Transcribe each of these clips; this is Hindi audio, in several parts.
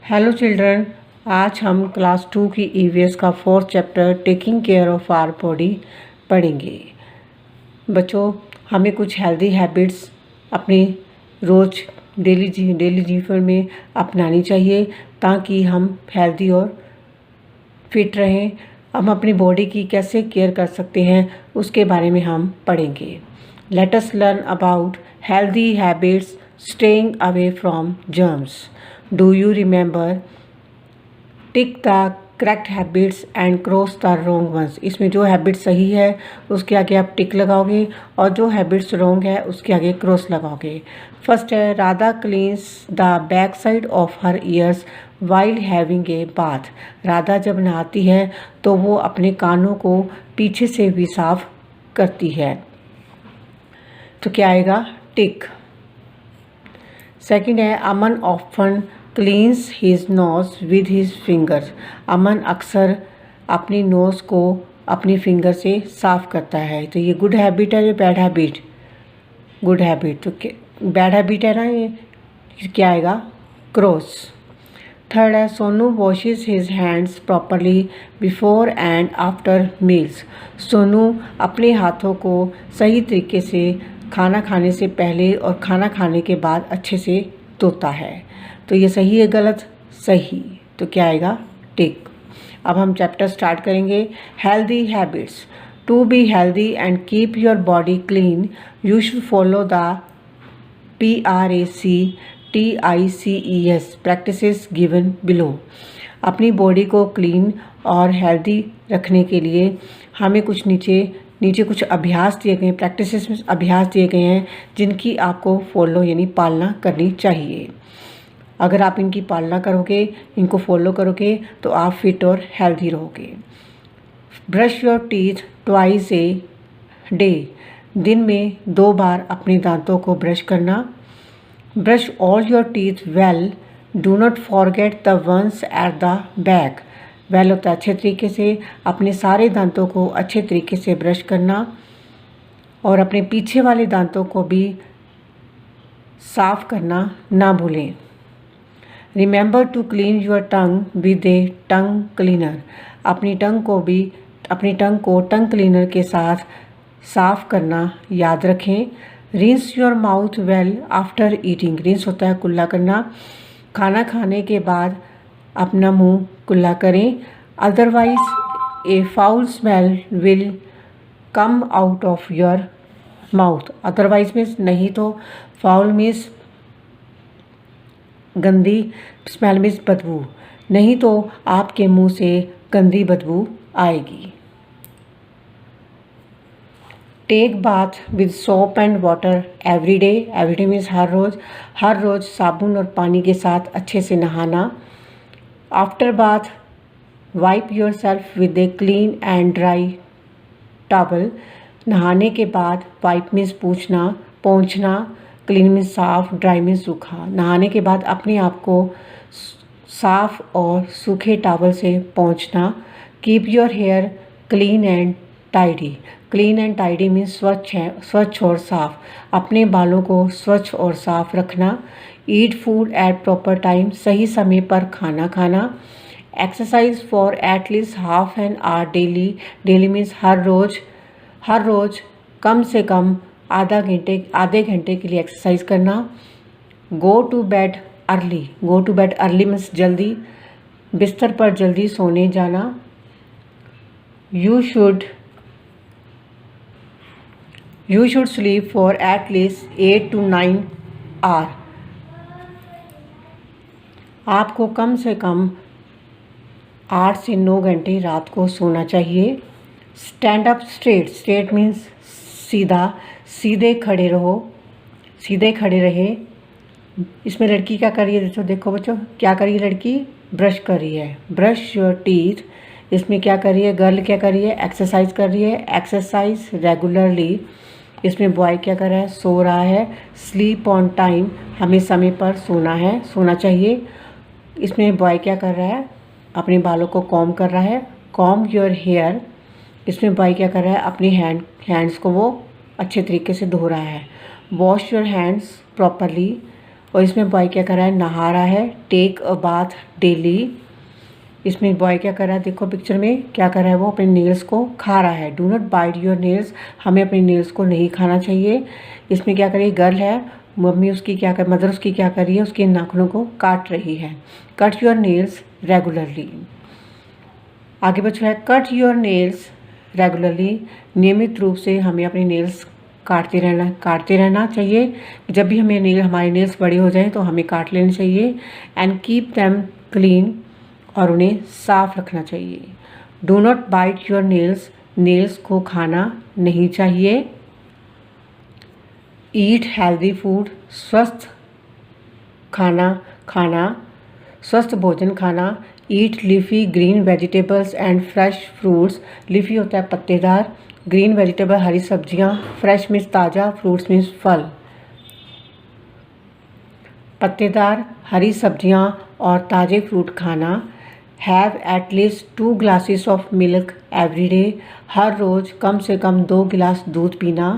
हेलो चिल्ड्रन, आज हम क्लास 2 की ईवीएस का 4th chapter taking care of our body पढ़ेंगे। बच्चों, हमें कुछ हेल्दी हैबिट्स अपनी रोज़ डेली जीवन में अपनानी चाहिए ताकि हम हेल्दी और फिट रहें। हम अपनी बॉडी की कैसे केयर कर सकते हैं उसके बारे में हम पढ़ेंगे। Let us learn about healthy habits staying away from germs. Do you remember? Tick the correct habits and cross the wrong ones. इसमें जो हैबिट सही है उसके आगे आप टिक लगाओगे और जो हैबिट्स रॉन्ग है उसके आगे क्रॉस लगाओगे। फर्स्ट है, Radha cleans the back side of her years while having a bath. Radha जब नहाती है तो वो अपने कानों को पीछे से भी साफ करती है। तो क्या आएगा? टिक। सेकंड है, Aman often cleans his nose with his fingers. Aman अक्सर अपनी नोज़ को अपनी फिंगर से साफ करता है। तो ये गुड हैबिट है या बैड हैबिट? Good habit. तो बैड हैबिट है ना ये, क्या आएगा? क्रॉस। थर्ड है, Sonu washes his hands properly before and after meals. Sonu अपने हाथों को सही तरीके से खाना खाने से पहले और खाना खाने के बाद अच्छे से धोता है। तो ये सही है गलत? सही। तो क्या आएगा? टिक। अब हम चैप्टर स्टार्ट करेंगे। Healthy habits. To be healthy and keep your body clean you should follow the PRACTICES practices given below. अपनी बॉडी को क्लीन और हेल्दी रखने के लिए हमें कुछ नीचे कुछ अभ्यास दिए गए, प्रैक्टिसेस में अभ्यास दिए गए हैं जिनकी आपको फॉलो यानी पालना करनी चाहिए। अगर आप इनकी पालना करोगे, इनको फॉलो करोगे तो आप फिट और हेल्दी रहोगे। Brush your teeth twice a day. दिन में 2 बार अपने दांतों को ब्रश करना। Brush all your teeth well, do not forget the once at the back. Well होता है अच्छे तरीके से, अपने सारे दांतों को अच्छे तरीके से ब्रश करना और अपने पीछे वाले दांतों को भी साफ करना ना भूलें। Remember to clean your tongue with a tongue cleaner. अपनी टंग को टंग क्लीनर के साथ साफ करना याद रखें। Rinse your mouth well after eating. Rinse होता है कुल्ला करना। खाना खाने के बाद अपना मुंह कुल्ला करें। Otherwise a foul smell will come out of your mouth. Otherwise means नहीं तो, फाउल मीन्स गंदी, स्मेल मीन्स बदबू, नहीं तो आपके मुंह से गंदी बदबू आएगी। Take bath with soap and water every day. Every day means हर रोज़ साबुन और पानी के साथ अच्छे से नहाना। After bath wipe yourself with a clean and dry towel. नहाने के बाद वाइप मीन्स पोंछना, क्लीन मीन्स साफ, ड्राई मीन्स सूखा। नहाने के बाद अपने आप को साफ और सूखे टॉवल से पोंछना। Keep your hair clean and tidy. Clean and tidy means स्वच्छ और साफ। अपने बालों को स्वच्छ और साफ रखना। Eat food at proper time. सही समय पर खाना खाना। Exercise for at least half an hour daily. Daily means हर रोज़ कम से कम आधे घंटे के लिए एक्सरसाइज करना। Go to bed early means जल्दी, बिस्तर पर जल्दी सोने जाना। You should sleep for at least 8 to 9 hour. आपको कम से कम 8 से 9 घंटे रात को सोना चाहिए। स्टैंड अप स्ट्रेट मीन्स सीधे खड़े रहे। इसमें लड़की क्या कर रही है? देखो बच्चों, क्या कर रही है लड़की? ब्रश कर रही है। Brush your teeth. इसमें क्या कर रही है? गर्ल क्या कर रही है? एक्सरसाइज कर रही है। Exercise regularly. इसमें बॉय क्या कर रहा है? सो रहा है। स्लीप ऑन टाइम, हमें समय पर सोना चाहिए। इसमें बॉय क्या कर रहा है? अपने बालों को कॉम्ब कर रहा है। Comb your hair. इसमें बॉय क्या कर रहा है? अपने हैंड्स को वो अच्छे तरीके से धो रहा है। Wash your hands properly. और इसमें बॉय क्या कर रहा है, नहा रहा है। Take a bath daily. इसमें बॉय क्या कर रहा है, देखो पिक्चर में क्या कर रहा है, वो अपने नेल्स को खा रहा है। Do not bite your nails, हमें अपने नेल्स को नहीं खाना चाहिए। इसमें क्या कर रही है, गर्ल है, मम्मी उसकी क्या कर, मदर उसकी क्या कर रही है, उसके नाखूनों को काट रही है। Cut your nails regularly. आगे बच्चों है, कट योर नेल्स रेगुलरली। नियमित रूप से हमें अपने नेल्स काटते रहना चाहिए। जब भी हमारे नेल्स बड़े हो जाएं तो हमें काट लेने चाहिए। एंड कीप देम क्लीन, और उन्हें साफ रखना चाहिए। Do not bite your nails, nails को खाना नहीं चाहिए। ईट हेल्दी फूड, स्वस्थ स्वस्थ भोजन खाना। Eat leafy green vegetables and fresh fruits. Leafy होता है पत्तेदार, ग्रीन वेजिटेबल हरी सब्जियां, फ्रेश मीन्स ताज़ा, फ्रूट्स मीन्स फल। पत्तेदार हरी सब्जियां और ताज़े फ्रूट खाना। Have at least 2 glasses of milk every day, हर रोज़ कम से कम 2 गिलास दूध पीना।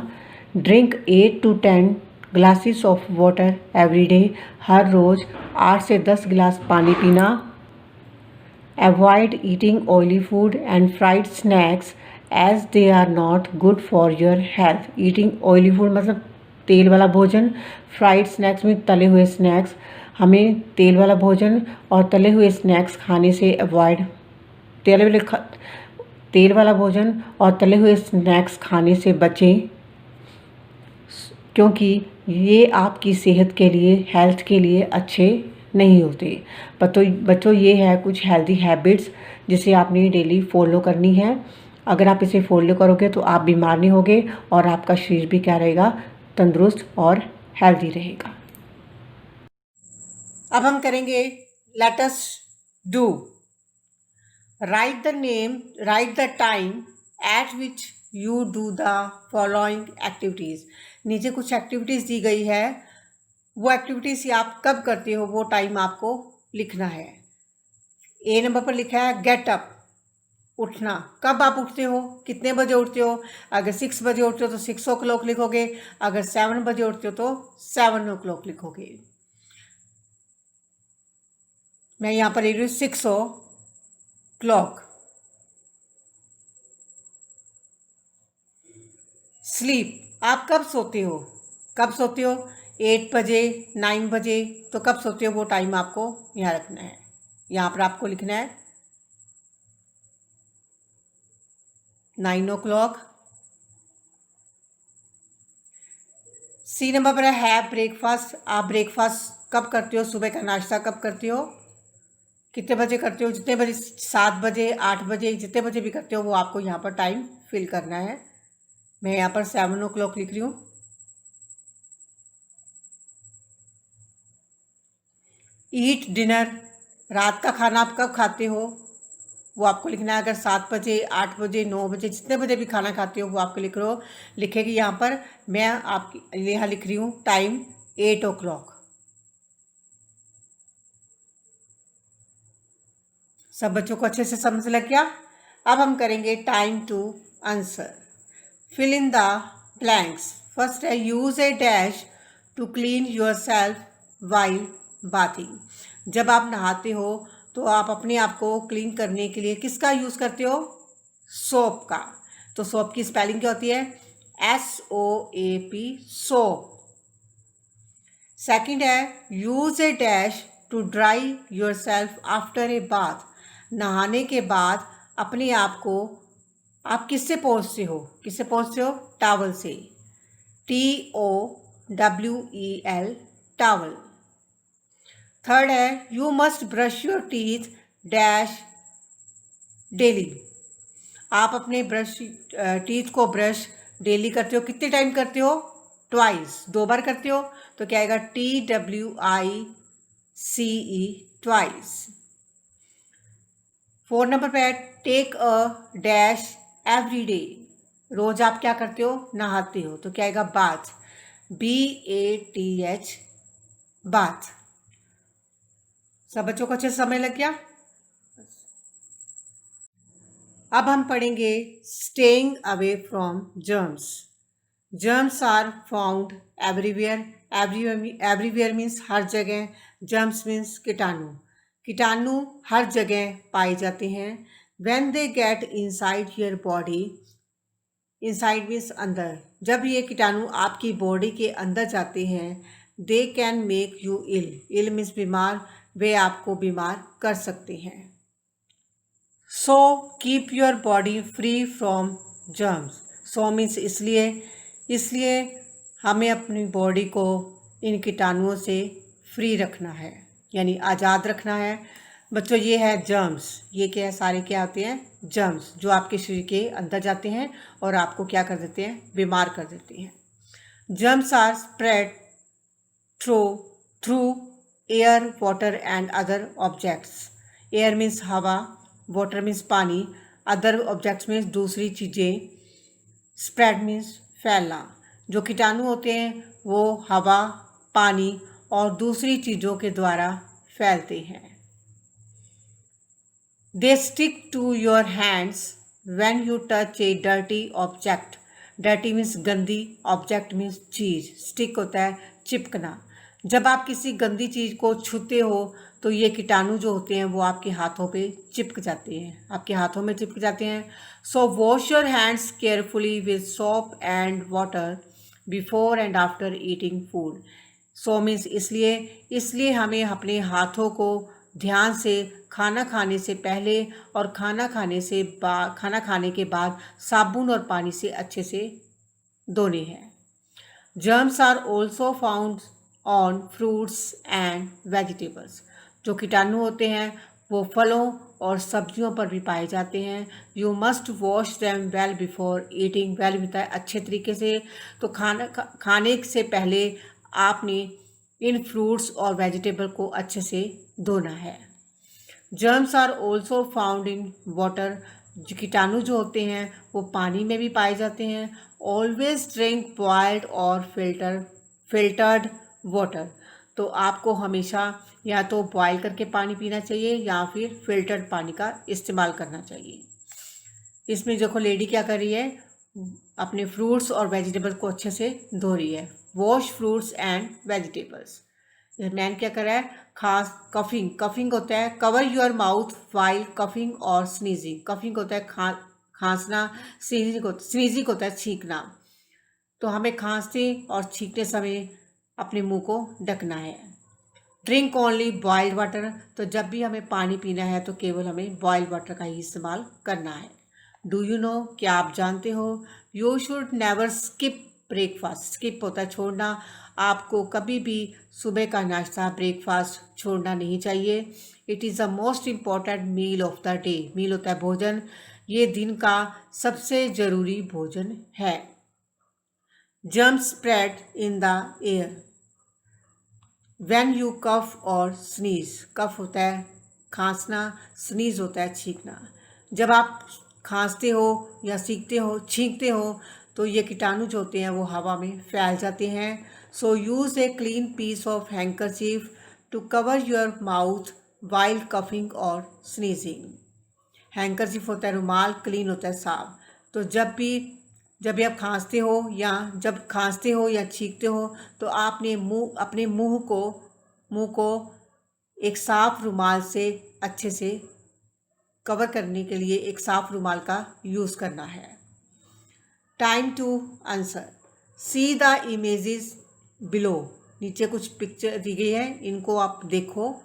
Drink 8 to 10 glasses of water every day, हर रोज़ 8 से 10 गिलास पानी पीना। Avoid eating oily food and fried snacks as they are not good for your health. Eating oily food मतलब तेल वाला भोजन, फ्राइड स्नैक्स में तले हुए स्नैक्स। हमें तेल वाला भोजन और तले हुए स्नैक्स खाने से अवॉइड, तेल वाला भोजन और तले हुए स्नैक्स खाने से बचें, क्योंकि ये आपकी सेहत के लिए, हेल्थ के लिए अच्छे नहीं होते। बच्चों ये है कुछ हेल्दी हैबिट्स जिसे आपने डेली फॉलो करनी है। अगर आप इसे फॉलो करोगे तो आप बीमार नहीं होगे और आपका शरीर भी क्या रहेगा, तंदुरुस्त और हेल्दी रहेगा। अब हम करेंगे let us do. Right the time eight which you do the following activities. नीचे कुछ एक्टिविटीज़ दी गई है, वो एक्टिविटीज़ आप कब करते हो वो टाइम आपको लिखना है। ए नंबर पर लिखा है गेट अप, उठना। कब आप उठते हो, कितने बजे उठते हो। अगर 6 बजे उठते हो तो 6 o'clock लिखोगे, अगर 7 बजे उठते हो तो 7 o'clock लिखोगे। मैं यहाँ पर लिख रही हूँ 6 o'clock। स्लीप, आप कब सोते हो, 8 बजे, 9 बजे, तो कब सोते हो वो टाइम आपको यहाँ रखना है। यहाँ पर आपको लिखना है 9 o'clock। सी नंबर पर है ब्रेकफास्ट। आप ब्रेकफास्ट कब करते हो, सुबह का नाश्ता कब करते हो, कितने बजे करते हो। जितने बजे, 7 बजे, 8 बजे, जितने बजे भी करते हो वो आपको यहाँ पर टाइम फिल करना है। मैं यहाँ पर 7 o'clock लिख रही हूँ। ईट डिनर, रात का खाना आप कब खाते हो वो आपको लिखना है। अगर 7 बजे, 8 बजे, 9 बजे, जितने बजे भी खाना खाते हो वो आपको लिखेगी यहाँ पर। मैं आपकी यहाँ लिख रही हूँ टाइम 8 o'clock। सब बच्चों को अच्छे से समझ लग गया। अब हम करेंगे time to answer. Fill in the blanks. First है use a dash to clean yourself while bathing. जब आप नहाते हो तो आप अपने आप को क्लीन करने के लिए किसका यूज़ करते हो, सोप का। तो सोप की स्पेलिंग क्या होती है, SOAP, सोप। सेकंड है use a dash to dry yourself after a bath. नहाने के बाद अपने आप को आप किससे पोंछते हो, टॉवल से, TOWEL, टॉवल। थर्ड है you must brush your teeth dash daily. आप अपने टीथ को ब्रश डेली करते हो, कितने टाइम करते हो, ट्वाइस, 2 बार करते हो। तो क्या आएगा, TWICE, ट्वाइस। 4 नंबर पे है take a dash every day. रोज आप क्या करते हो, नहाते हो। तो क्या आएगा, बाथ, BATH, बाथ। सब बच्चों को अच्छे से समझ लग गया। अब हम पढ़ेंगे staying away from germs. Germs are found everywhere everywhere means हर जगह, जर्म्स मीन्स कीटाणु। कीटाणु हर जगह पाए जाते हैं। When they get inside your body, inside means अंदर, जब ये कीटाणु आपकी बॉडी के अंदर जाते हैं, they can make you ill, ill means बीमार, वे आपको बीमार कर सकते हैं। So keep your body free from germs, so means इसलिए हमें अपनी बॉडी को इन कीटाणुओं से फ्री रखना है, यानी आज़ाद रखना है। बच्चों ये है जर्म्स, ये क्या है, सारे क्या होते हैं, जर्म्स, जो आपके शरीर के अंदर जाते हैं और आपको क्या कर देते हैं, बीमार कर देते हैं। Germs are spread through air, water and other objects. Air means हवा, वाटर मीन्स पानी, अदर ऑब्जेक्ट्स मीन्स दूसरी चीज़ें, स्प्रेड मीन्स फैलना। जो कीटाणु होते हैं वो हवा, पानी और दूसरी चीज़ों के द्वारा फैलते हैं। They stick to your hands when you touch a dirty object. Dirty means गंदी, object means चीज़, stick होता है चिपकना। जब आप किसी गंदी चीज़ को छूते हो तो ये कीटाणु जो होते हैं वो आपके हाथों पे चिपक जाते हैं, आपके हाथों में चिपक जाते हैं। So wash your hands carefully with soap and water before and after eating food. So means इसलिए हमें अपने हाथों को ध्यान से खाना खाने से पहले और खाना खाने के बाद साबुन और पानी से अच्छे से धोने हैं। Germs are also found on fruits and vegetables. जो कीटाणु होते हैं वो फलों और सब्जियों पर भी पाए जाते हैं। You must wash them well before eating, well मिलता है अच्छे तरीके से। तो खाने से पहले आपने इन फ्रूट्स और वेजिटेबल को अच्छे से धोना है। Germs are also found in water. कीटाणु जो होते हैं वो पानी में भी पाए जाते हैं। ऑलवेज ड्रिंक बॉइल्ड और फिल्टर्ड वाटर। तो आपको हमेशा या तो बॉयल करके पानी पीना चाहिए या फिर फिल्टर्ड पानी का इस्तेमाल करना चाहिए। इसमें देखो लेडी क्या कर रही है, अपने फ्रूट्स और वेजिटेबल को अच्छे से धो रही है। Wash fruits and vegetables. Man क्या कर रहा है, खास कफिंग होता है cover your mouth while coughing और स्नीजिंग। कफिंग होता है खांसना, स्नीजिंग होता है छींकना। तो हमें खांसते और छींकते समय अपने मुंह को ढकना है। Drink only boiled water. तो जब भी हमें पानी पीना है तो केवल हमें बॉइल्ड वाटर का ही इस्तेमाल करना है। डू यू नो, क्या आप जानते हो, you should never skip breakfast. Skip होता है छोड़ना। आपको कभी भी सुबह का नाश्ता, ब्रेकफास्ट छोड़ना नहीं चाहिए। It is the most important meal of the day. Meal होता है भोजन, ये दिन का सबसे ज़रूरी भोजन है। Germs spread in the air when you cough और स्नीज। कफ होता है खांसना, स्नीज होता है छींकना। जब आप खांसते हो या छींकते हो तो ये कीटाणु जो होते हैं वो हवा में फैल जाते हैं। So use a clean piece of handkerchief to cover your mouth while coughing और स्नीजिंग। हैंकरचीफ होता है रुमाल, क्लीन होता है साफ। तो जब भी आप खांसते हो या छींकते हो तो आपने अपने मुंह को एक साफ रुमाल से अच्छे से कवर करने के लिए एक साफ रुमाल का यूज़ करना है। Time to answer. See the images below. नीचे कुछ पिक्चर दी गई है, इनको आप देखो।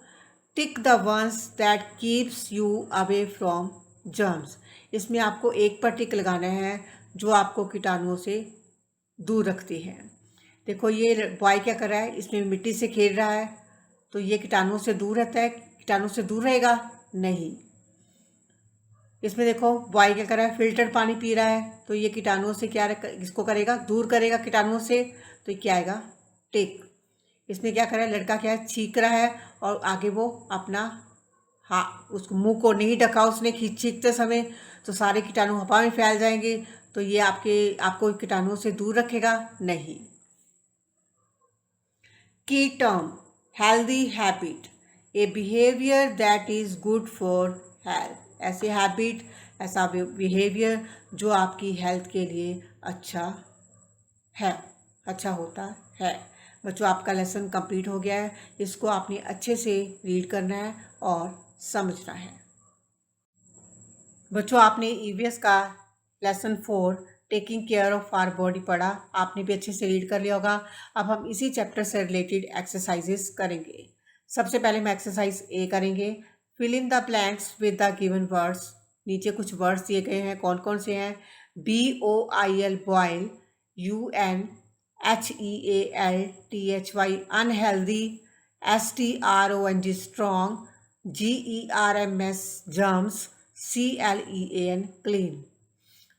Tick the ones that keeps you away from germs. इसमें आपको एक पर टिक लगाना है जो आपको कीटाणुओं से दूर रखती है। देखो ये बॉय क्या कर रहा है, इसमें मिट्टी से खेल रहा है, तो ये कीटाणुओं से दूर रहता है। कीटाणु से दूर रहेगा नहीं। इसमें देखो बॉय क्या कर रहा है, फिल्टर पानी पी रहा है, तो ये कीटाणुओं से क्या इसको करेगा, दूर करेगा कीटाणुओं से। तो क्या आएगा, टिक। इसमें क्या कर रहा है, लड़का क्या है, छींक रहा है और आगे वो अपना उसको मुंह को नहीं ढका उसने छींकते समय, तो सारे कीटाणु हवा में फैल जाएंगे। तो ये आपको कीटाणुओं से दूर रखेगा नहीं। की term, healthy habit, A behaviour that is good for health. ऐसे हैबिट, ऐसा बिहेवियर जो आपकी हेल्थ के लिए अच्छा होता है। बच्चों आपका लेसन कंप्लीट हो गया है। इसको आपने अच्छे से रीड करना है और समझना है। बच्चों आपने ईवीएस का lesson 4 taking care of our body पढ़ा, आपने भी अच्छे से रीड कर लिया होगा। अब हम इसी चैप्टर से रिलेटेड एक्सरसाइजेस करेंगे। सबसे पहले हम एक्सरसाइज ए करेंगे। Fill in the blanks with the given words. नीचे कुछ वर्ड्स दिए गए हैं, कौन कौन से हैं? BOIL boil, UNHEALTHY unhealthy, STRONG strong, GERMS germs, CLEAN clean.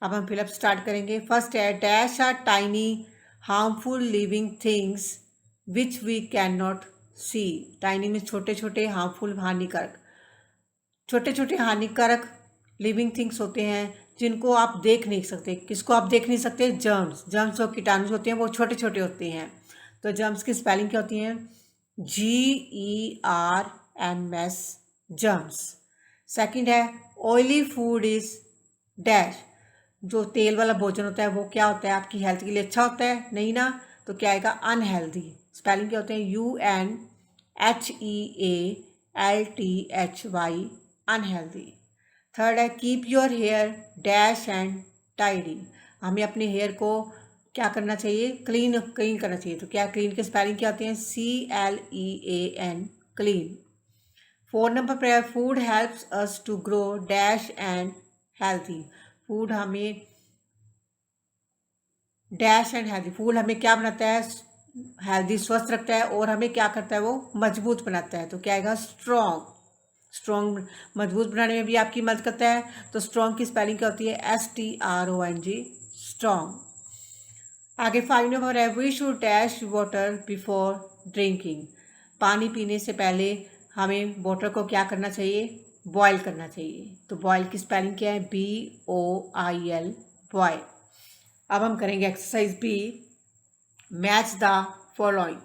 अब हम फिलअप स्टार्ट करेंगे। फर्स्ट है dash are tiny harmful living things which we can not see. Tiny में छोटे छोटे, हार्मफुल हानिकारक, छोटे छोटे हानिकारक लिविंग थिंग्स होते हैं जिनको आप देख नहीं सकते। किसको आप देख नहीं सकते? जर्म्स। जर्म्स और कीटाणु होते हैं वो छोटे छोटे होते हैं। तो जर्म्स की स्पेलिंग क्या होती है? GERMS germs. सेकंड है ऑयली फूड इज डैश। जो तेल वाला भोजन होता है वो क्या होता है? आपकी हेल्थ के लिए अच्छा होता है? नहीं ना। तो क्या आएगा? अनहेल्दी। स्पेलिंग क्या होते हैं? UNHEALTHY unhealthy. थर्ड है keep your hair dash and tidy. हमें अपने हेयर को क्या करना चाहिए? क्लीन करना चाहिए। तो क्या क्लीन के स्पेलिंग क्या होते हैं? CLEAN clean. 4 नंबर पर है food helps us to grow dash and healthy. Food हमें डैश एंड हेल्थी, फूड हमें क्या बनाता है? हेल्दी, स्वस्थ रखता है और हमें क्या करता है? वो मजबूत बनाता है। तो क्या आएगा? स्ट्रॉन्ग। स्ट्रॉन्ग मजबूत बनाने में भी आपकी मदद करता है। तो स्ट्रॉन्ग की स्पेलिंग क्या होती है? STRONG strong. आगे 5 नंबर है we should dash water before drinking. पानी पीने से पहले हमें वाटर को क्या करना चाहिए? बॉयल करना चाहिए। तो बॉयल की स्पेलिंग क्या है? BOIL boil. अब हम करेंगे exercise B. Match the following.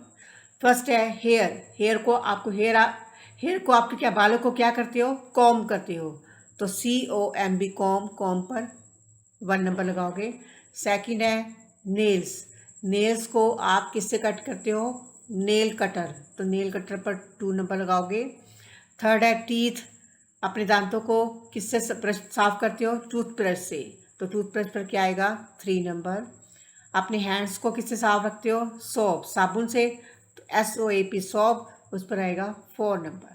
First है हेयर। हेयर को आपको आपके क्या बालों को क्या करते हो? कॉम्ब करते हो। तो COMB कॉम्ब, कॉम्ब पर 1 नंबर लगाओगे। सेकंड है नेल्स। नेल्स को आप किससे कट करते हो? Nail cutter. तो नेल कटर पर 2 नंबर लगाओगे। थर्ड है टीथ। अपने दांतों को किससे साफ करते हो? टूथब्रश से। तो टूथब्रश पर क्या आएगा? 3 नंबर। अपने हैंड्स को किससे साफ रखते हो? सोप, साबुन से। तो SOAP सोप, उस पर आएगा 4 नंबर।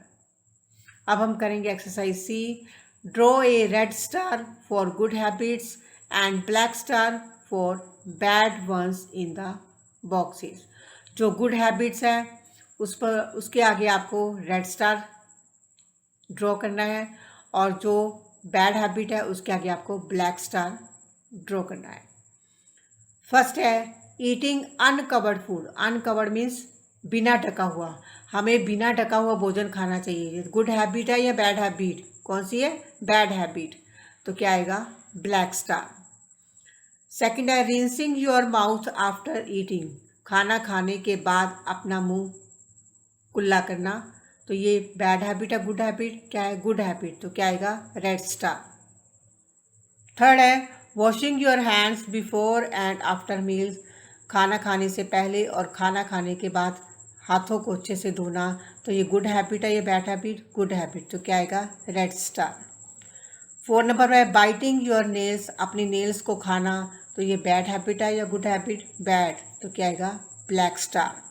अब हम करेंगे exercise C. Draw a red star for good habits and black star for bad ones in the boxes. जो गुड हैबिट्स है उस पर, उसके आगे आपको रेड स्टार ड्रॉ करना है और जो बैड हैबिट है उसके आगे आपको ब्लैक स्टार ड्रॉ करना है। फर्स्ट है eating uncovered food. Uncovered means बिना ढका हुआ। हमें बिना ढका हुआ भोजन खाना चाहिए। गुड हैबिट है या बैड हैबिट? कौन सी है? Bad habit. तो क्या आएगा? Black star. सेकंड है rinsing your mouth after eating. खाना खाने के बाद अपना मुंह कुल्ला करना। तो ये बैड हैबिट है, गुड हैबिट? क्या है? Good habit. तो क्या आएगा? Red star. थर्ड है washing your hands before and after meals. खाना खाने से पहले और खाना खाने के बाद हाथों को अच्छे से धोना। तो ये गुड हैबिट है या बैड हैबिट? Good habit. तो क्या आएगा? Red star. 4 नंबर है बाइटिंग योर नेल्स। अपने नेल्स को खाना। तो ये बैड हैबिट है या गुड हैबिट? बैड। तो क्या आएगा? Black star.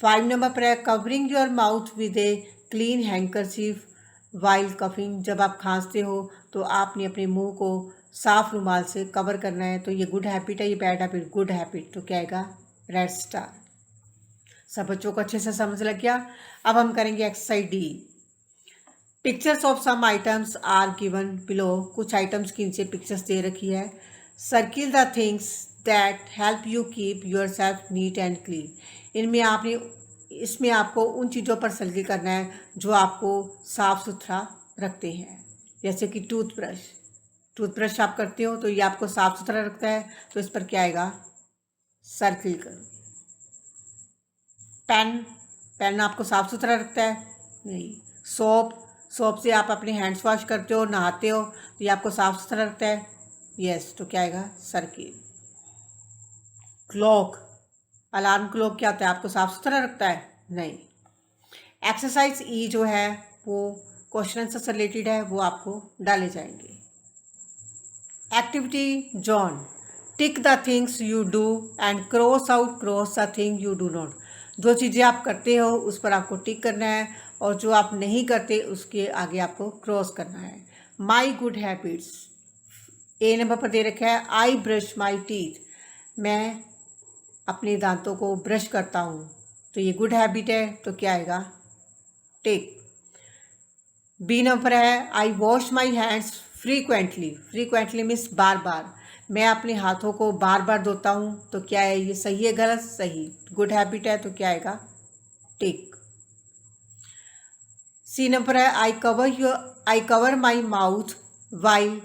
5 नंबर पर है covering your mouth with a clean handkerchief while coughing. जब आप खांसते हो तो आपने अपने मुंह को साफ रुमाल से कवर करना है। तो ये गुड हैबिट है, ये बैड हैबिट? Good habit. तो क्या आएगा? Red star. सब बच्चों को अच्छे से समझ लग गया। अब हम करेंगे exercise D. Pictures of some items are given below. कुछ आइटम्स की नीचे पिक्चर्स दे रखी है। Circle the things that help you keep yourself neat and clean. इसमें आपको उन चीज़ों पर सर्किल करना है जो आपको साफ सुथरा रखते हैं। जैसे कि टूथब्रश। टूथब्रश आप करते हो तो ये आपको साफ सुथरा रखता है। तो इस पर क्या आएगा? सर्किल करो। पेन। पेन आपको साफ सुथरा रखता है? नहीं। सोप। सोप से आप अपने हैंड्स वॉश करते हो, नहाते हो, तो ये आपको साफ सुथरा रखता है? यस। तो क्या आएगा? सर्किल। क्लॉक। अलार्म क्लॉक क्या होता है, आपको साफ सुथरा रखता है? नहीं। एक्सरसाइज ई जो है वो क्वेश्चन आंसर से रिलेटेड है, वो आपको डाले जाएंगे। Activity John, tick the things you do and cross the thing you do not. जो चीज़ें आप करते हो उस पर आपको टिक करना है और जो आप नहीं करते उसके आगे आपको क्रॉस करना है। My good habits, A number पर दे रखा है आई ब्रश माई टीथ, मैं अपने दांतों को ब्रश करता हूँ, तो ये गुड हैबिट है, तो क्या आएगा? टिक। बी नंबर है I wash my hands frequently, frequently means बार बार, मैं अपने हाथों को बार बार धोता हूँ, तो क्या है? ये सही है गलत? सही, गुड हैबिट है, तो क्या आएगा? टिक। सी नंबर है I cover my mouth while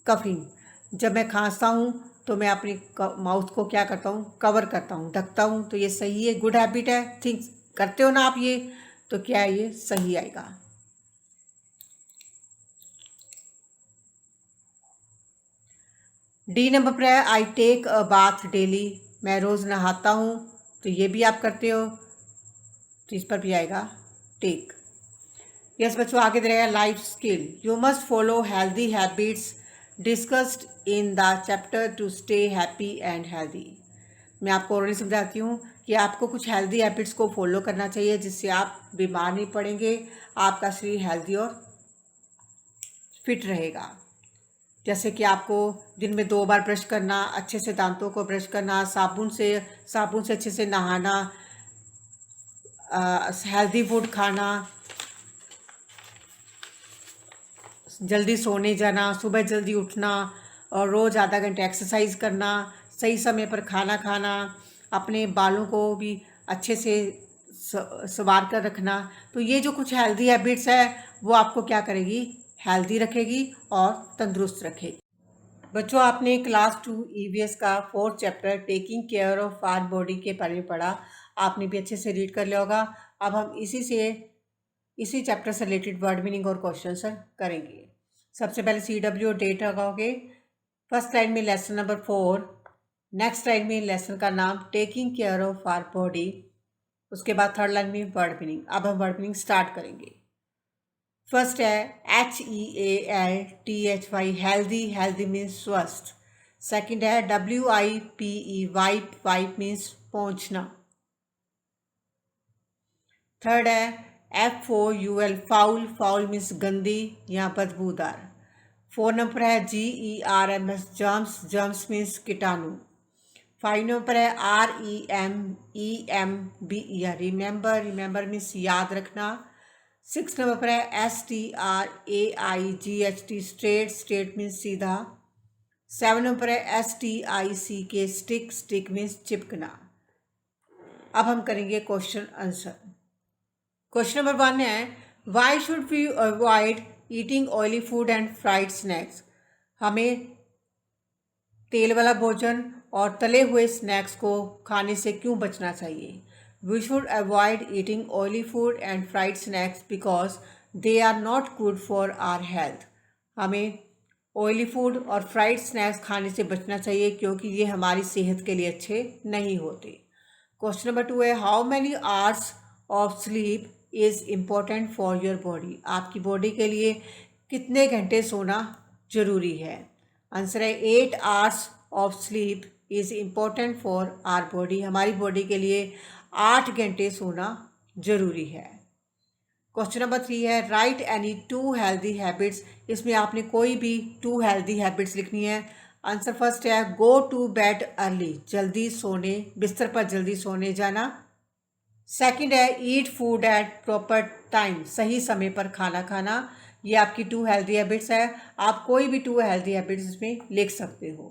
coughing, जब मैं खांसता हूँ तो मैं अपनी माउथ को क्या करता हूँ? कवर करता हूँ, ढकता हूँ, तो ये सही है, गुड हैबिट है। थिंक्स करते हो ना आप ये, तो क्या है? ये सही आएगा। डी नंबर पर है I take a bath daily, मैं रोज़ नहाता हूँ, तो ये भी आप करते हो, तो इस पर भी आएगा टेक। यस बच्चों, आगे दे रहा है life skill, you must follow healthy habits discussed in the chapter two stay happy and healthy. मैं आपको ऑलरेडी समझाती हूँ कि आपको कुछ हेल्दी हैबिट्स को फॉलो करना चाहिए जिससे आप बीमार नहीं पड़ेंगे, आपका शरीर हेल्दी और फिट रहेगा। जैसे कि आपको दिन में 2 बार ब्रश करना, अच्छे से दांतों को ब्रश करना, साबुन से अच्छे से नहाना, हेल्दी फूड खाना, जल्दी सोने जाना, सुबह जल्दी उठना और रोज़ आधा घंटे एक्सरसाइज करना, सही समय पर खाना खाना, अपने बालों को भी अच्छे से संवार कर रखना। तो ये जो कुछ हेल्दी हैबिट्स है वो आपको क्या करेगी? हेल्दी रखेगी और तंदुरुस्त रखेगी। बच्चों, आपने क्लास 2 ईवीएस का 4th chapter taking care of our body के बारे में पढ़ा, आपने भी अच्छे से रीड कर लिया होगा। अब हम इसी चैप्टर से रिलेटेड वर्ड मीनिंग और क्वेश्चन आंसर करेंगे। सबसे पहले CW डेट लगाओगे, फर्स्ट लाइन में लेसन नंबर 4, नेक्स्ट लाइन में लेसन का नाम taking care of our body, उसके बाद थर्ड लाइन में वर्ड मीनिंग। अब हम वर्ड मीनिंग स्टार्ट करेंगे। फर्स्ट है HEALTHY हेल्दी, हेल्दी मीन्स स्वस्थ। सेकंड है WIPE वाइप, वाइप मीन्स पहुंचना। थर्ड है FOUL फाउल, फाउल मीन्स गंदी या बदबूदार। 4 नंबर है GERMS जर्म्स, जर्म्स मीन्स कीटाणु। 5 नंबर है REMEMBER रिमेंबर, रिमेंबर मीन्स याद रखना। 6 नंबर पर है STRAIGHT स्ट्रेट, स्ट्रेट मीन्स सीधा। 7 नंबर है STICK स्टिक, स्टिक मीन्स चिपकना। अब हम करेंगे क्वेश्चन आंसर। क्वेश्चन नंबर 1 है why should we avoid eating oily food and fried snacks, हमें तेल वाला भोजन और तले हुए स्नैक्स को खाने से क्यों बचना चाहिए? We should avoid eating oily food and fried snacks because they are not good for our health. हमें ऑयली फूड और फ्राइड स्नैक्स खाने से बचना चाहिए क्योंकि ये हमारी सेहत के लिए अच्छे नहीं होते। क्वेश्चन नंबर 2 है how many hours of sleep is important for your body, आपकी बॉडी के लिए कितने घंटे सोना ज़रूरी है? आंसर है 8 hours of sleep is important for our body, हमारी बॉडी के लिए 8 घंटे सोना जरूरी है। क्वेश्चन नंबर 3 है राइट एनी 2 हेल्दी हैबिट्स, इसमें आपने कोई भी 2 हेल्दी हैबिट्स लिखनी है। आंसर फर्स्ट है गो टू बेड अर्ली, जल्दी सोने, बिस्तर पर जल्दी सोने जाना। सेकंड है ईट फूड एट प्रॉपर टाइम, सही समय पर खाना खाना। ये आपकी 2 हेल्दी हैबिट्स है, आप कोई भी 2 हेल्दी हैबिट्स इसमें लिख सकते हो।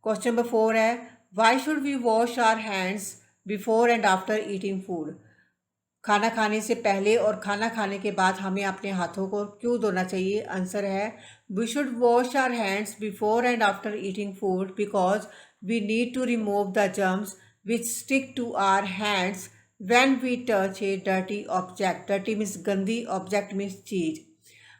क्वेश्चन नंबर 4 है why should we wash our hands before and after eating food, खाना खाने से पहले और खाना खाने के बाद हमें अपने हाथों को क्यों धोना चाहिए? आंसर है we should wash our hands before and after eating food because we need to remove the germs which stick to our hands when we touch a dirty object, dirty means गंदी, ऑब्जेक्ट मीन्स चीज़।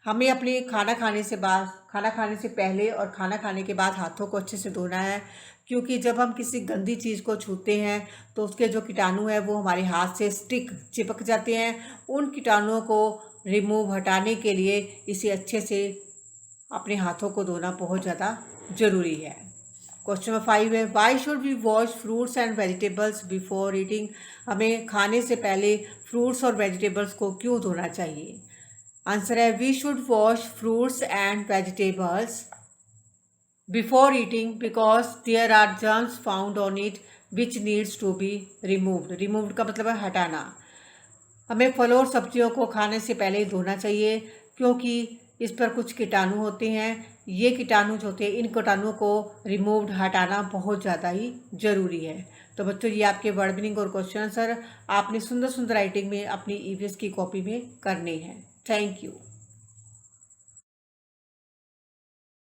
हमें अपने खाना खाने से पहले और खाना खाने के बाद हाथों को अच्छे से धोना है क्योंकि जब हम किसी गंदी चीज़ को छूते हैं तो उसके जो कीटाणु है वो हमारे हाथ से चिपक जाते हैं। उन कीटाणुओं को हटाने के लिए इसे अच्छे से अपने हाथों को धोना बहुत ज़्यादा ज़रूरी है। क्वेश्चन नंबर 5 है, why should we wash fruits and vegetables before eating? हमें खाने से पहले फ्रूट्स और वेजिटेबल्स को क्यों धोना चाहिए? आंसर है, we should wash fruits and vegetables before eating because there are germs found on it which needs to be removed. Removed का मतलब है हटाना। हमें फलों और सब्जियों को खाने से पहले धोना चाहिए क्योंकि इस पर कुछ कीटाणु होते हैं। ये कीटाणु जो होते हैं, इन कीटाणुओं को हटाना बहुत ज़्यादा ही ज़रूरी है। तो बच्चों, ये आपके वर्ड मीनिंग और क्वेश्चन आंसर आपने सुंदर सुंदर राइटिंग में अपनी ईवीएस की कॉपी में करने हैं। Thank you.